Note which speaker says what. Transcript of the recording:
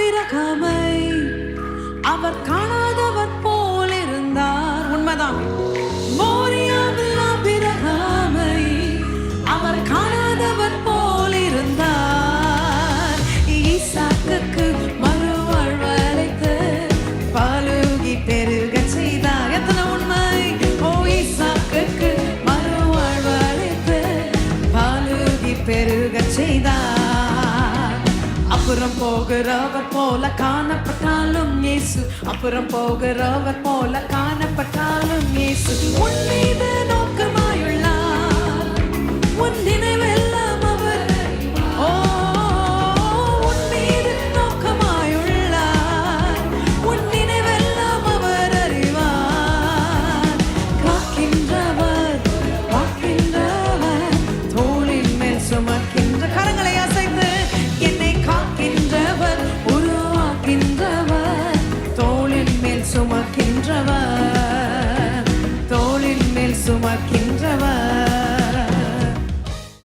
Speaker 1: ஆபிரகாமை அவர் காணாதவர் போல் இருந்தார். உண்மைதான். மோரியாவில் ஆபிரகாமை அவர் காணாதவர் போல் இருந்தார். ஈசாக்குக்கு மறுவாழ்வளித்து பலுகி பெருக செய்தார். எத்தனை உண்மை! ஓ, ஈசாக்குக்கு மறுவாழ்வளித்து பலுகி பெருக செய்தார். அப்புறம் போகிறவர் போல காணப்பட்டாலும் இயேசு, அப்புறம் போகிறவர் போல காணப்பட்டாலும் இயேசு உன் மீது நோக்கமாயுள்ளார். உன் நினைவெல்லாம் அவர் உன் மீது நோக்கமாயுள்ளார். உன் நினைவெல்லாம் அவர் அறிவார். காக்கின்றவர் காக்கின்றவர் தோளின் மேல் சுமக்கின்ற கரங்களை அசைத்து என்னை காக்கின்றவர் உருவாக்கின்றவர் தோளின் மேல் சுமக்கின்றவர்